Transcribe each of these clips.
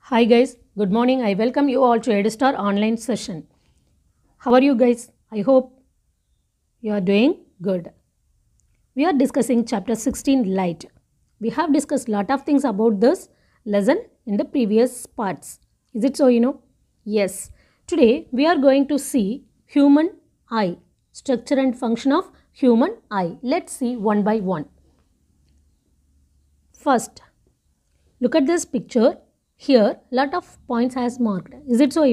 Hi guys, good morning. I welcome you all to EduStar online session. How are you guys? I hope you are doing good. We are discussing chapter 16 light. We have discussed lot of things about this lesson in the previous parts. Is it so? Yes. Today we are going to see human eye, structure and function of human eye. Let's see one by one. First, look at this picture. Here, lot of points has marked. Is it so?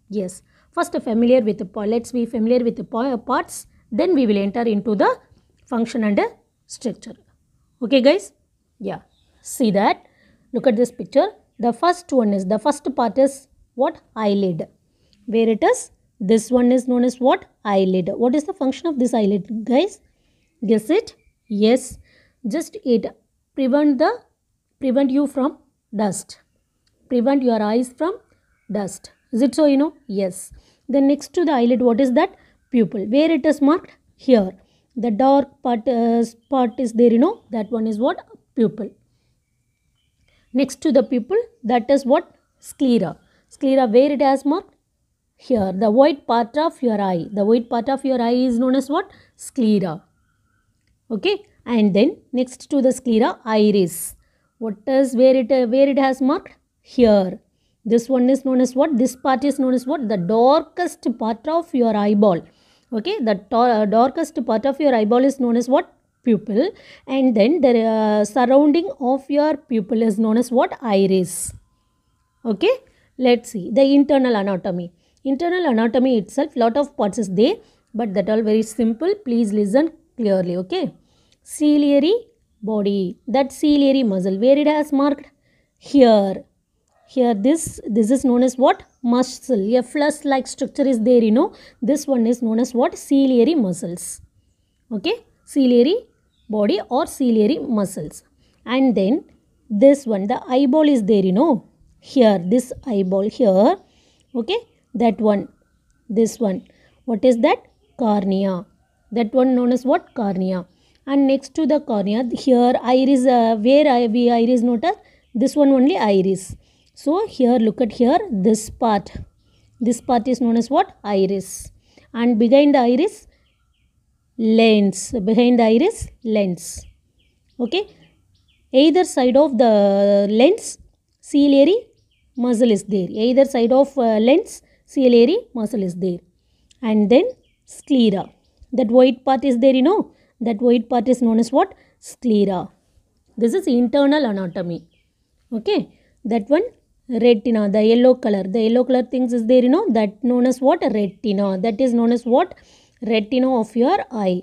Yes. First, familiar with the let's be familiar with the parts. Then we will enter into the function and structure. Okay, guys? Yeah. See that? Look at this picture. The first part is what? Eyelid. Where it is? This one is known as what? Eyelid. What is the function of this eyelid, guys? Guess it? Yes. Just it prevent you from dust. Prevent your eyes from dust. Is it so? Yes. Then next to the eyelid, what is that? Pupil. Where it is marked? Here. The dark part is there, that one is what? Pupil. Next to the pupil, that is what? Sclera. Sclera, where it has marked? Here. The white part of your eye. The white part of your eye is known as what? Sclera. Okay. And then next to the sclera, iris. What is where it has marked? Here. This one is known as what? This part is known as what? The darkest part of your eyeball. Okay. The darkest part of your eyeball is known as what? Pupil. And then the surrounding of your pupil is known as what? Iris. Okay. Let's see. The internal anatomy. Internal anatomy itself, lot of parts is there. But that all very simple. Please listen clearly. Okay. Ciliary body. That ciliary muscle. Where it has marked? Here. Here this is known as what? Muscle. A flesh like structure is there, This one is known as what? Ciliary muscles. Okay. Ciliary body or ciliary muscles. And then this one, the eyeball is there, Here. This eyeball here. Okay. That one. This one. What is that? Cornea. That one known as what? Cornea. And next to the cornea, here iris, where iris noted? This one only iris. So here, look at here, this part. This part is known as what? Iris. And behind the iris, lens. Behind the iris, lens. Okay. Either side of the lens, ciliary muscle is there. Either side of lens, ciliary muscle is there. And then sclera. That white part is there, That white part is known as what? Sclera. This is internal anatomy. Okay. That one, retina, the yellow color. The yellow color things is there, That known as what? Retina. That is known as what? Retina of your eye.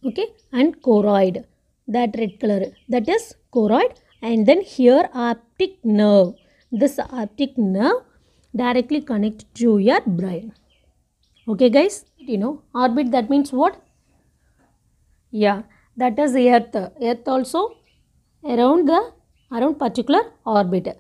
Okay. And choroid. That red color. That is choroid. And then here optic nerve. This optic nerve directly connect to your brain. Okay, guys. Orbit, that means what? Yeah, that is earth. Earth also around particular orbit.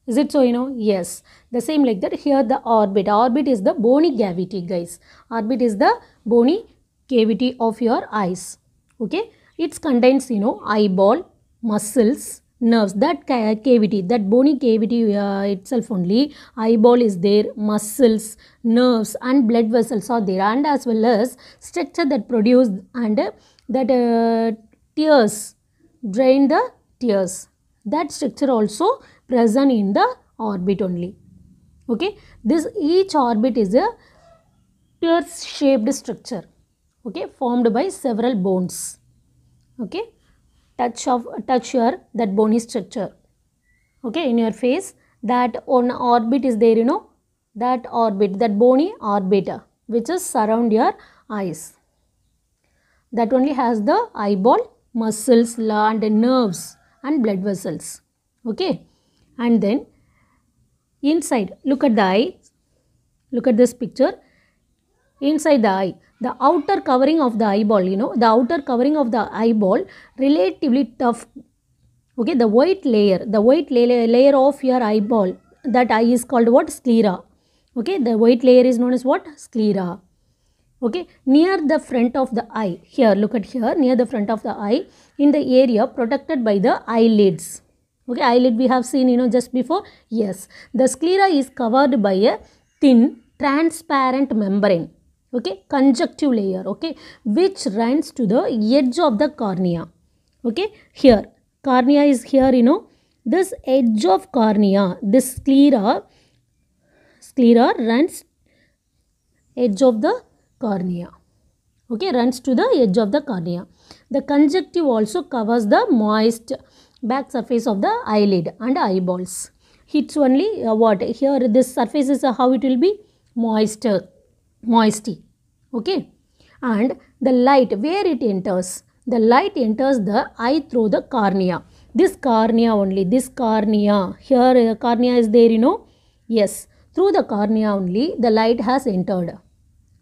Is it so? Yes. The same like that. Here the orbit. Orbit is the bony cavity, guys. Orbit is the bony cavity of your eyes. Okay. It contains, eyeball, muscles, nerves. That cavity, that bony cavity itself only. Eyeball is there, muscles, nerves and blood vessels are there. And as well as structure that produce and that tears, drain the tears. That structure also present in the orbit only. Okay. This each orbit is a tear shaped structure. Okay. Formed by several bones. Okay. Touch your that bony structure. Okay. In your face, that on orbit is there, That orbit, that bony orbit which is surround your eyes. That only has the eyeball, muscles and nerves and blood vessels. Okay. And then inside, look at the eye. Look at this picture. Inside the eye, the outer covering of the eyeball, the outer covering of the eyeball relatively tough. Okay. The white layer of your eyeball, that eye is called what? Sclera. Okay. The white layer is known as what? Sclera. Okay. Near the front of the eye. Here, look at here. Near the front of the eye, in the area protected by the eyelids. Okay, eyelid we have seen, just before. Yes, the sclera is covered by a thin transparent membrane. Okay, conjunctive layer. Okay, which runs to the edge of the cornea. Okay, here cornea is here, this edge of cornea, this sclera runs edge of the cornea. Okay, runs to the edge of the cornea. The conjunctive also covers the moist back surface of the eyelid and eyeballs. It's only what here this surface is how it will be moisty. Okay, and the light where it enters, the light enters the eye through the cornea. This cornea only, this cornea here, cornea is there, yes, through the cornea only the light has entered.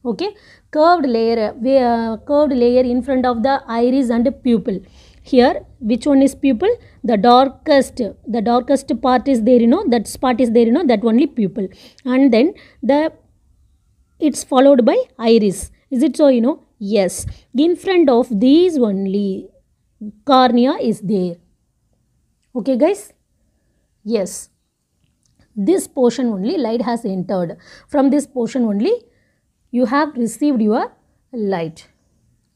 Okay, curved layer in front of the iris and pupil. Here which one is pupil? The darkest part is there, that spot is there, that only pupil, and then it's followed by iris. Is it so? Yes, in front of these only cornea is there. Okay guys, yes, this portion only light has entered. From this portion only you have received your light.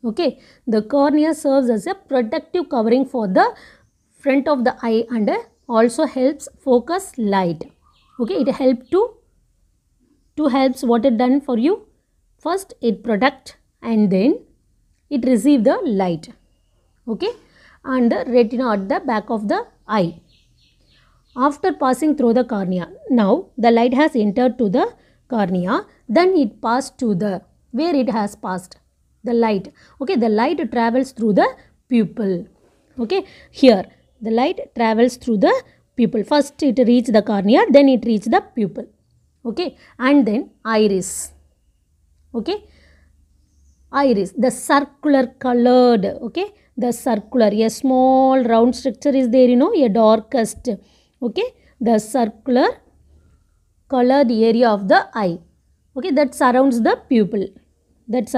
Okay, the cornea serves as a protective covering for the front of the eye and also helps focus light. Okay, it helps helps what it done for you. First it protect and then it receive the light. Okay, and the retina at the back of the eye. After passing through the cornea, now the light has entered to the cornea, then it passed to the where it has passed the light. Okay, the light travels through the pupil. Okay, here the light travels through the pupil. First it reach the cornea, then it reach the pupil. Okay, and then iris. Okay, iris, the circular colored. Okay, the circular, a small round structure is there, a darkest. Okay, the circular colored area of the eye. Okay, that surrounds the pupil. That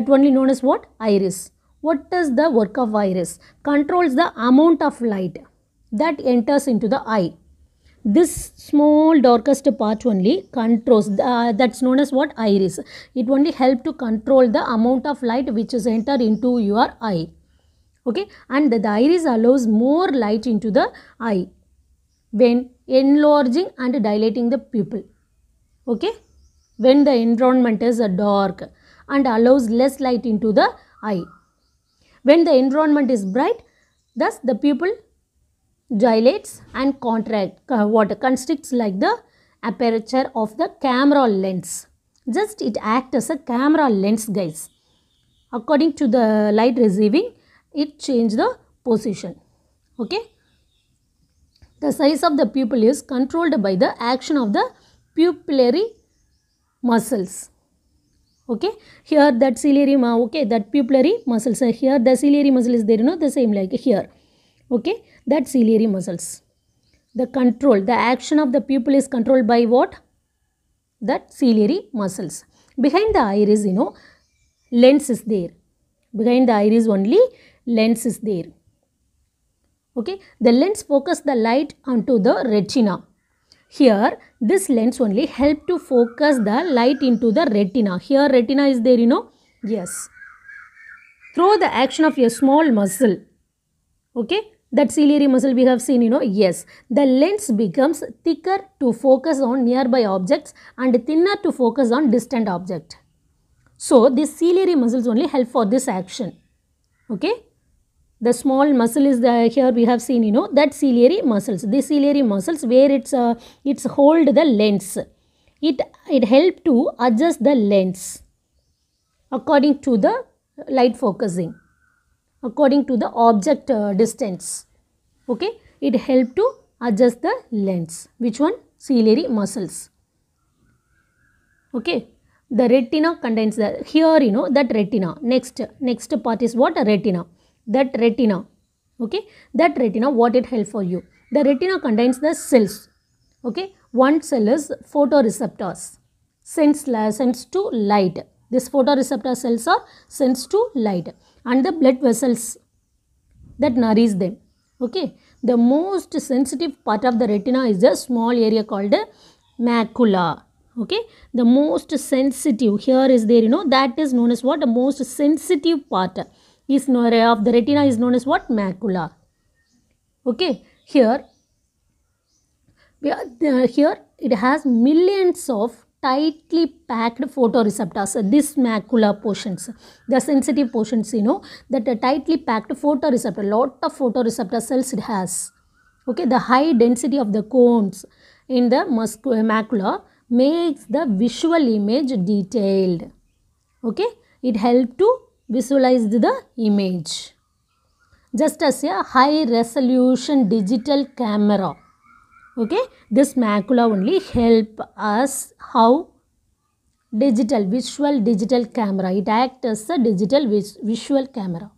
only known as what? Iris. What is the work of iris? Controls the amount of light that enters into the eye. This small darkest part only controls, that's known as what? Iris. It only helps to control the amount of light which is entered into your eye. Okay, and the iris allows more light into the eye when enlarging and dilating the pupil. Okay, when the environment is dark and allows less light into the eye. When the environment is bright, thus the pupil dilates and constricts like the aperture of the camera lens. Just it acts as a camera lens, guys. According to the light receiving, it change the position. Okay, the size of the pupil is controlled by the action of the pupillary muscles. Okay, here that ciliary, that pupillary muscles. Here the ciliary muscle is there, the same like here. Okay, that ciliary muscles. The action of the pupil is controlled by what? That ciliary muscles. Behind the iris, lens is there. Behind the iris only lens is there. Okay, the lens focus the light onto the retina. Here this lens only help to focus the light into the retina. Here retina is there, yes. Through the action of a small muscle. Okay, that ciliary muscle we have seen, yes. The lens becomes thicker to focus on nearby objects and thinner to focus on distant object. So these ciliary muscles only help for this action. Okay, the small muscle is here we have seen, that ciliary muscles. The ciliary muscles where it's hold the lens. It help to adjust the lens according to the light focusing, according to the object distance. Okay, it help to adjust the lens. Which one? Ciliary muscles. Okay, the retina contains the, here that retina. Next part is what? Retina. That retina. Okay, that retina, what it help for you? The retina contains the cells. Okay, one cell is photoreceptors, sense to light. This photoreceptor cells are sense to light, and the blood vessels that nourish them. Okay, the most sensitive part of the retina is a small area called a macula. Okay, the most sensitive here is there, that is known as what? The most sensitive part is of the retina is known as what? Macula. Okay, here here it has millions of tightly packed photoreceptors. This macula portions, the sensitive portions, that a tightly packed photoreceptor, lot of photoreceptor cells it has. Okay, the high density of the cones in the macula makes the visual image detailed. Okay, it helps to visualize the image. Just as a high resolution digital camera. Okay, this macula only help us how visual digital camera. It acts as a digital visual camera.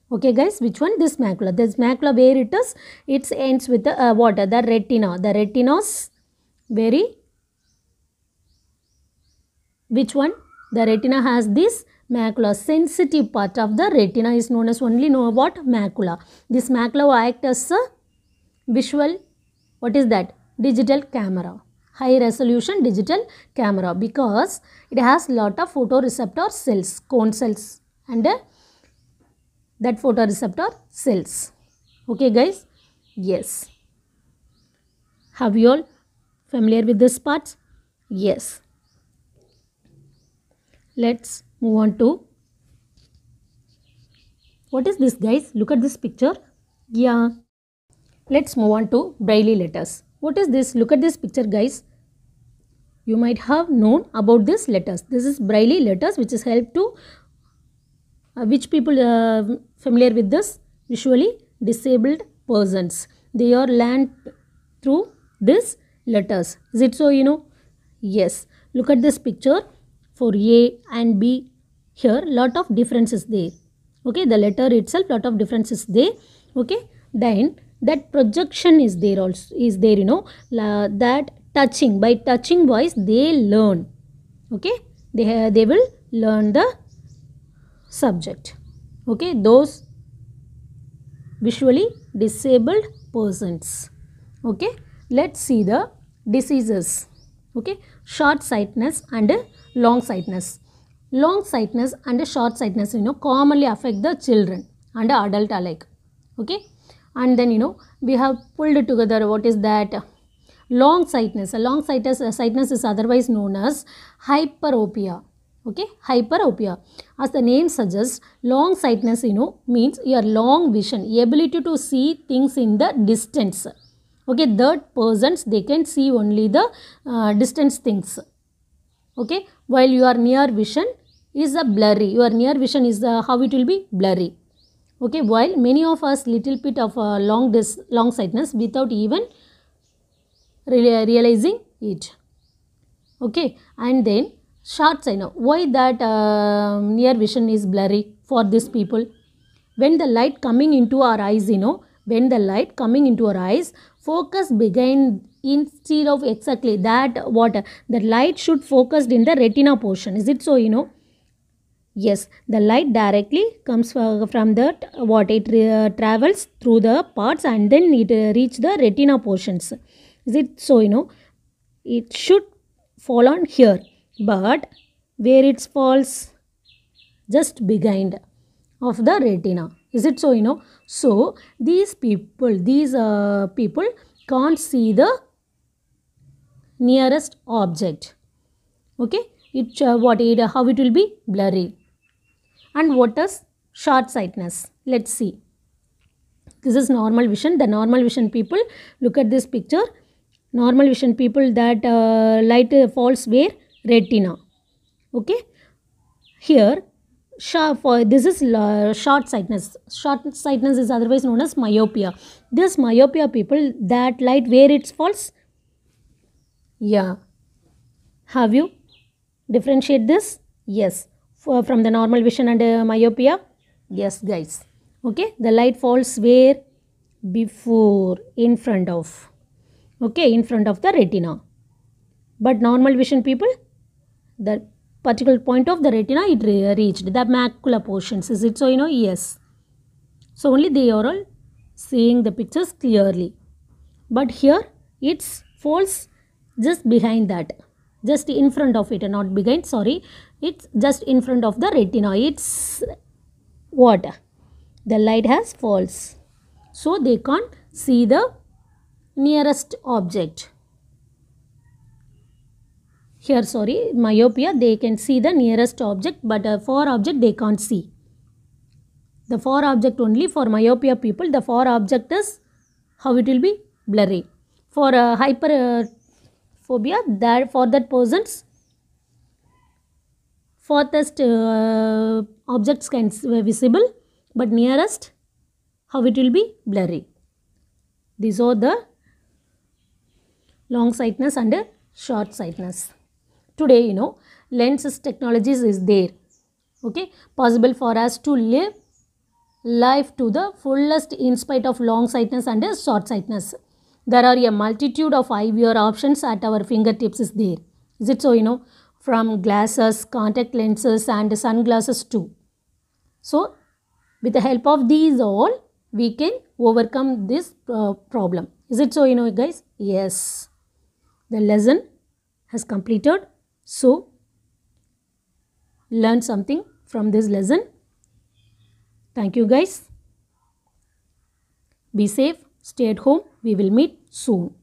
Okay guys, which one? This macula. This macula where it is? It ends with the what? The retina. The retina's very, which one? The retina has this macula. Sensitive part of the retina is known as only what? Macula. This macula will act as a visual, what is that? Digital camera. High resolution digital camera, because it has lot of photoreceptor cells, cone cells, and that photoreceptor cells. Okay guys? Yes. Have you all familiar with this part? Yes. Let's move on to, what is this guys? Look at this picture. Yeah. Let's move on to Braille letters. What is this? Look at this picture guys. You might have known about these letters. This is Braille letters, which is help to which people familiar with this? Visually disabled persons. They are learned through these letters. Is it so? Yes. Look at this picture. For A and B, here lot of differences there. Okay, the letter itself lot of differences there. Okay, then that projection is there also, is there, that touching, by touching voice they learn. Okay, they will learn the subject. Okay, those visually disabled persons. Okay, let's see the diseases. Okay, short sightedness and long sightedness. Long sightedness and short sightedness, commonly affect the children and adult alike. Okay, and then we have pulled together what is that? Long sightedness. Long sightedness is otherwise known as hyperopia. Okay, hyperopia. As the name suggests, long sightedness means your long vision, ability to see things in the distance. Okay, that persons, they can see only the distance things. Okay, while your near vision is a blurry. Your near vision is how it will be? Blurry. Okay, while many of us little bit of long sightedness without even realizing it. Okay, and then short sight. Why that near vision is blurry for these people? When the light coming into our eyes, when the light coming into our eyes, focus behind, instead of exactly that what the light should focused in the retina portion. Is it so? Yes, the light directly comes from that what it travels through the parts and then it reach the retina portions. Is it so? It should fall on here, but where it falls? Just behind of the retina. Is it so? So these people can't see the nearest object. Okay, how it will be? Blurry. And what is short sightedness? Let's see. This is normal vision. The normal vision people, look at this picture. Normal vision people, that light falls where? Retina. Okay, here this is short sightedness. Short sightedness is otherwise known as myopia. This myopia people, that light where it falls? Yeah. Have you differentiate this? Yes. From the normal vision and myopia? Yes guys. Okay, the light falls where? Before, in front of. Okay, in front of the retina. But normal vision people, the particular point of the retina it reached, the macula portions. Is it so? Yes. So only they are all seeing the pictures clearly. But here it's falls just behind that, just in front of it, not behind, sorry, it's just in front of the retina. It's what? The light has falls, so they can't see the nearest object. Here, sorry, myopia, they can see the nearest object, but a far object they can't see. The far object only for myopia people, the far object is how it will be blurry. For hyperphobia, that for that person's farthest objects can be visible, but nearest how it will be blurry. These are the long sightness and short sightness. Today, lenses technologies is there. Okay, possible for us to live life to the fullest in spite of long sightness and short sightness. There are a multitude of eyewear options at our fingertips is there. Is it so? From glasses, contact lenses and sunglasses too. So, with the help of these all, we can overcome this problem. Is it so, guys? Yes. The lesson has completed. So, learn something from this lesson. Thank you, guys. Be safe. Stay at home. We will meet soon.